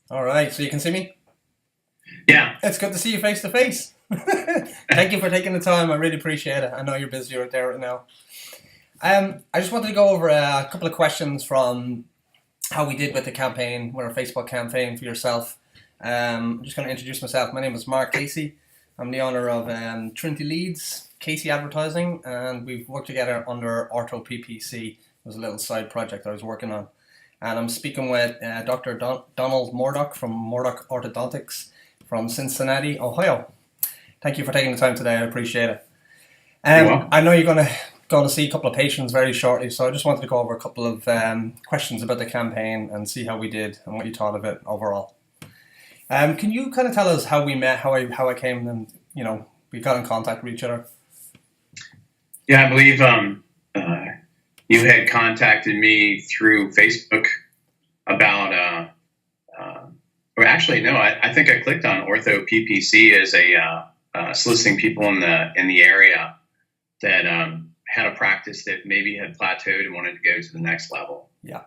All right, so you can see me? Yeah. It's good to see you face to face. Thank you for taking the time. I really appreciate it. I know you're busy right there right now. I just wanted to go over a couple of questions from how we did with the campaign, with our Facebook campaign for yourself. I'm just going to introduce myself. My name is Mark Casey. I'm the owner of Trinity Leads, Casey Advertising, and we've worked together under Ortho PPC. It was a little side project I was working on. And I'm speaking with Dr. Donald Murdoch from Murdoch Orthodontics from Cincinnati, Ohio. Thank you for taking the time today. I appreciate it. You're welcome. I know you're going to see a couple of patients very shortly, so I just wanted to go over a couple of questions about the campaign and see how we did and what you thought of it overall. Can you kind of tell us how we met, how I came and we got in contact with each other? Yeah, I believe you had contacted me through Facebook about, or actually, no, I think I clicked on Ortho PPC as a soliciting people in the area that had a practice that maybe had plateaued and wanted to go to the next level. Yeah,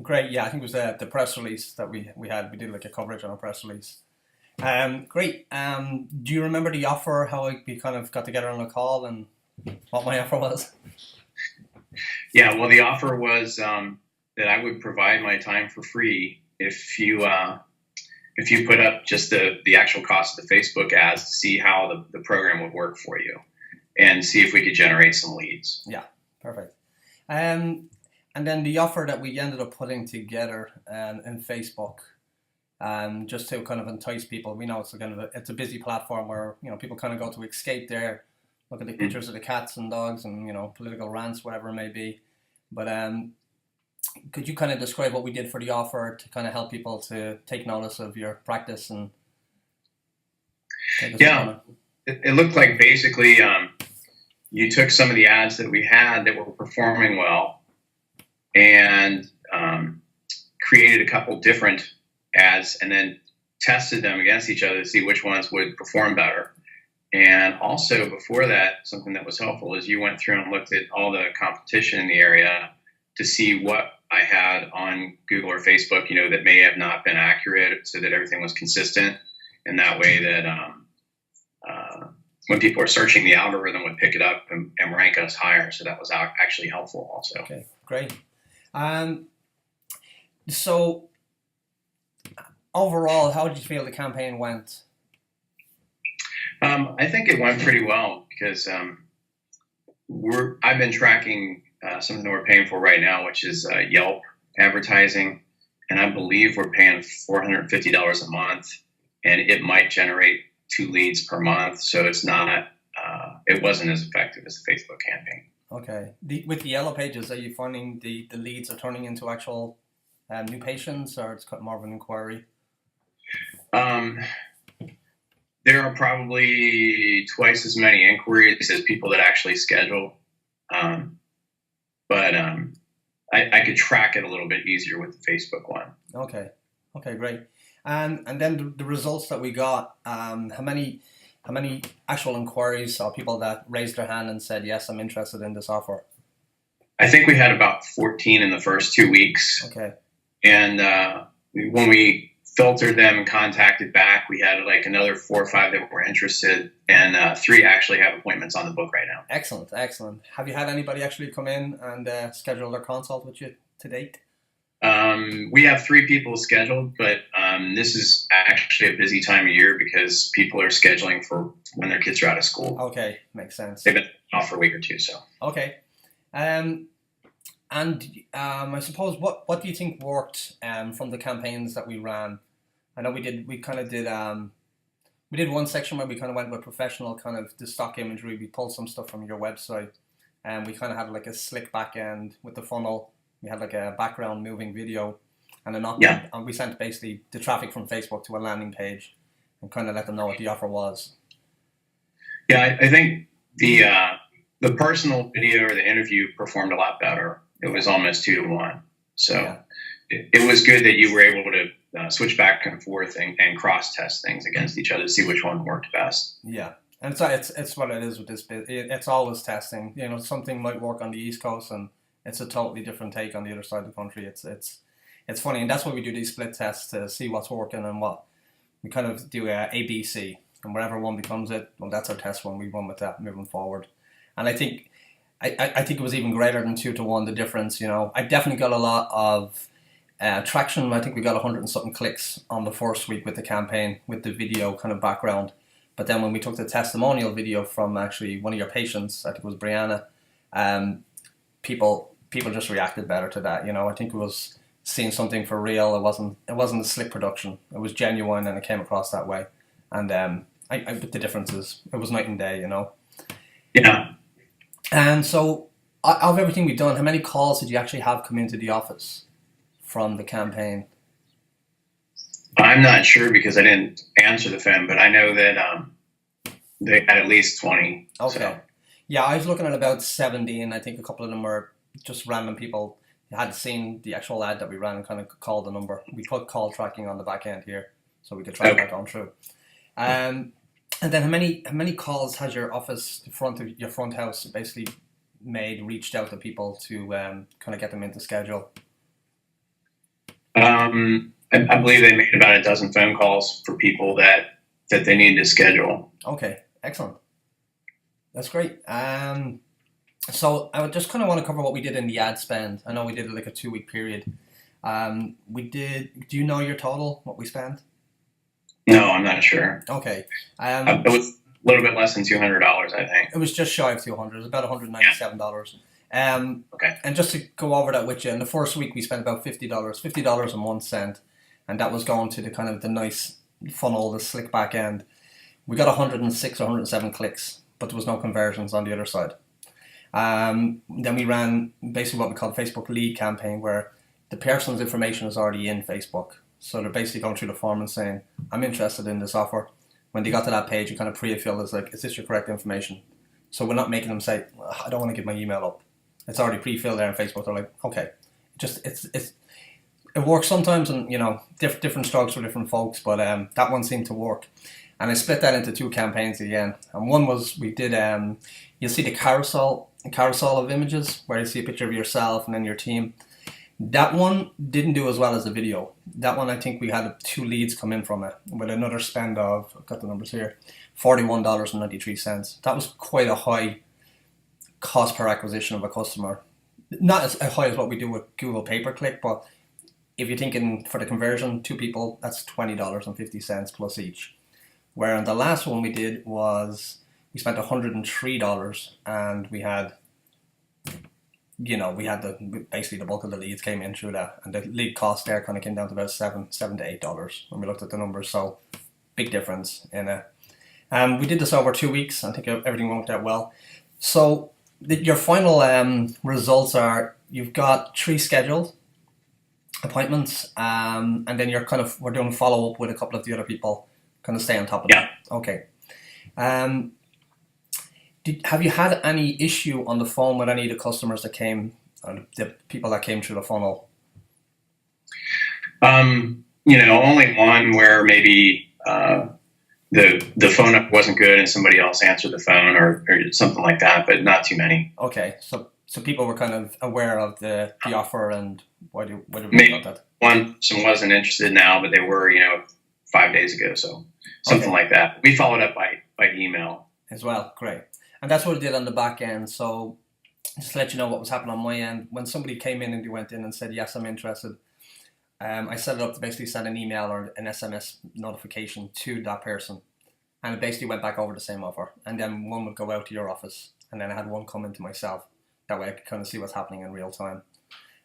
great. Yeah, I think it was the press release that we had. We did like a coverage on a press release. Great. Do you remember the offer? How we kind of got together on a call and what my offer was? Yeah, well, the offer was that I would provide my time for free if you put up just the actual cost of the Facebook ads to see how the program would work for you and see if we could generate some leads. Yeah, perfect. And then the offer that we ended up putting together in Facebook, just to kind of entice people. We know it's a busy platform where people kind of go to escape there, look at the pictures of the cats and dogs and political rants, whatever it may be. But could you kind of describe what we did for the offer to kind of help people to take notice of your practice and take us Yeah, it looked like basically you took some of the ads that we had that were performing well and created a couple different ads and then tested them against each other to see which ones would perform better. And also before that, something that was helpful is you went through and looked at all the competition in the area to see what I had on Google or Facebook, that may have not been accurate so that everything was consistent. And that way that when people are searching, the algorithm would pick it up and rank us higher. So that was actually helpful also. Okay, great. So overall, how did you feel the campaign went? I think it went pretty well because I've been tracking something that we're paying for right now, which is Yelp advertising, and I believe we're paying $450 a month, and it might generate 2 leads per month. So it's not, it wasn't as effective as the Facebook campaign. Okay. With the yellow pages, are you finding the leads are turning into actual new patients, or it's more of an inquiry? There are probably twice as many inquiries as people that actually schedule. But I could track it a little bit easier with the Facebook one. Okay. Okay, great. And then the results that we got, how many actual inquiries or people that raised their hand and said, yes, I'm interested in this offer? I think we had about 14 in the first 2 weeks. Okay. And when we filtered them and contacted back, we had like another 4 or 5 that were interested, and 3 actually have appointments on the book right now. Excellent, excellent. Have you had anybody actually come in and schedule their consult with you to date? We have 3 people scheduled, but this is actually a busy time of year because people are scheduling for when their kids are out of school. Okay, makes sense. They've been off for a week or 2, so. Okay. I suppose what do you think worked from the campaigns that we ran? I know we did one section where we kind of went with professional kind of the stock imagery. We pulled some stuff from your website, and we kind of had like a slick back end with the funnel. We had like a background moving video, and and we sent basically the traffic from Facebook to a landing page and kind of let them know what the offer was. Yeah, I think the personal video or the interview performed a lot better. It was almost 2 to 1. So Yeah. it was good that you were able to switch back and forth and cross test things against each other to see which one worked best. Yeah, and so it's what it is with this bit. It's always testing. Something might work on the East Coast, and it's a totally different take on the other side of the country. It's it's funny, and that's why we do these split tests to see what's working and what we kind of do A, B, C, and whatever one becomes it, well, that's our test one. We run with that moving forward, and I think it was even greater than 2 to 1 the difference. You know, I definitely got a lot of traction. I think we got 100 and something clicks on the first week with the campaign with the video kind of background. But then when we took the testimonial video from actually one of your patients, I think it was Brianna, people just reacted better to that. You know, I think it was seeing something for real. It wasn't a slick production. It was genuine, and it came across that way. And the differences, it was night and day. You know. Yeah. And so, of everything we've done, how many calls did you actually have come into the office from the campaign? I'm not sure because I didn't answer the phone, but I know that they had at least 20. Okay. So. Yeah, I was looking at about 70, and I think a couple of them were just random people who had seen the actual ad that we ran and kind of called the number. We put call tracking on the back end here, so we could track that on through. And then how many calls has your office, the front of your front house, basically reached out to people to kind of get them into schedule? I believe they made about a dozen phone calls for people that they needed to schedule. Okay, excellent. That's great. So I would just kind of want to cover what we did in the ad spend. I know we did like a 2-week period. Do you know your total, what we spent? No, I'm not sure. Okay. It was a little bit less than $200, I think. It was just shy of 200. It was about $197. Okay. And just to go over that with you, in the first week we spent about $50.01, and that was going to the kind of the nice funnel, the slick back end. We got 106 or 107 clicks, but there was no conversions on the other side. Then we ran basically what we call a Facebook lead campaign, where the person's information is already in Facebook. So they're basically going through the form and saying, I'm interested in this offer. When they got to that page, you kind of pre-fill is like, is this your correct information? So we're not making them say, I don't want to give my email up. It's already pre-filled there on Facebook. They're like, okay. It works sometimes, and you know, different strokes for different folks, but that one seemed to work. And I split that into 2 campaigns again. And one was, we did, you'll see the carousel of images where you see a picture of yourself and then your team. That one didn't do as well as the video. That one, I think we had 2 leads come in from it with another spend of, I've got the numbers here, $41.93. That was quite a high cost per acquisition of a customer. Not as high as what we do with Google pay-per-click, but if you're thinking for the conversion, 2 people, that's $20.50 plus each. Where on the last one we did was, we spent $103, and we had, you know, basically the bulk of the leads came in through that, and the lead cost there kind of came down to about $7 to $8 when we looked at the numbers. So big difference in it. We did this over 2 weeks. I think everything worked out well. So your final results are, you've got 3 scheduled appointments, and then we're doing follow up with a couple of the other people, kind of stay on top of that. Okay. Have you had any issue on the phone with any of the customers that came, or the people that came through the funnel? You know, only one where maybe the phone up wasn't good and somebody else answered the phone or something like that, but not too many. Okay, so people were kind of aware of the offer, and what do we maybe about that? One person wasn't interested now, but they were, you know, 5 days ago, so something like that. We followed up by email as well. Great. And that's what I did on the back end. So just to let you know what was happening on my end, when somebody came in and they went in and said, yes, I'm interested, I set it up to basically send an email or an SMS notification to that person. And it basically went back over the same offer. And then one would go out to your office, and then I had one come into myself. That way I could kind of see what's happening in real time.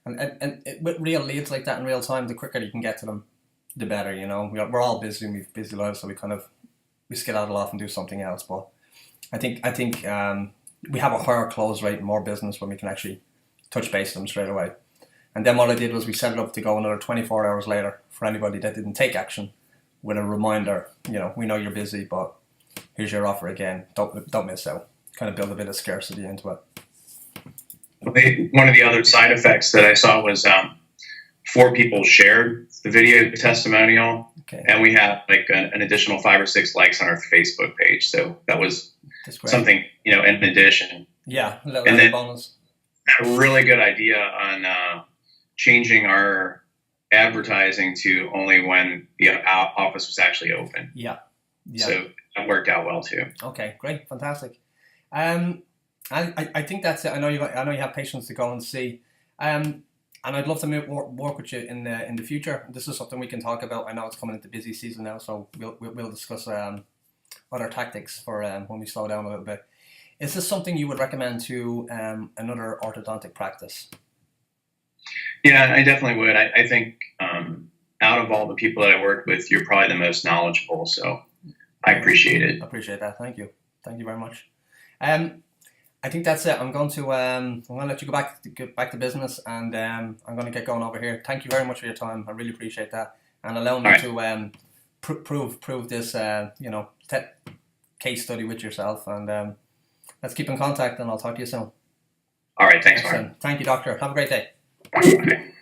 And with real leads like that in real time, the quicker you can get to them, the better, you know. We're all busy, we have busy lives, so we skedaddle off and do something else. But I think we have a higher close rate and more business when we can actually touch base with them straight away. And then what I did was we set it up to go another 24 hours later for anybody that didn't take action, with a reminder, you know, we know you're busy, but here's your offer again. Don't miss out. Kind of build a bit of scarcity into it. One of the other side effects that I saw was 4 people shared the video testimonial, okay, and we had like an additional 5 or 6 likes on our Facebook page. So that was something, you know, in addition. Yeah, a little and then bonus. A really good idea on changing our advertising to only when the office was actually open. Yeah. So that worked out well too. Okay, great, fantastic. I think that's it. I know you have patients to go and see, and I'd love to work with you in the future. This is something we can talk about. I know it's coming into busy season now, so we'll discuss other tactics for when we slow down a little bit. Is this something you would recommend to another orthodontic practice? Yeah, I definitely would. I think out of all the people that I worked with, you're probably the most knowledgeable. So I appreciate it. I appreciate that. Thank you. Thank you very much. I think that's it. I'm going to let you get back to business, and I'm going to get going over here. Thank you very much for your time. I really appreciate that, and allow me to prove this case study with yourself. And let's keep in contact, and I'll talk to you soon. All right. Thanks, Mark. Thank you, doctor. Have a great day. Okay.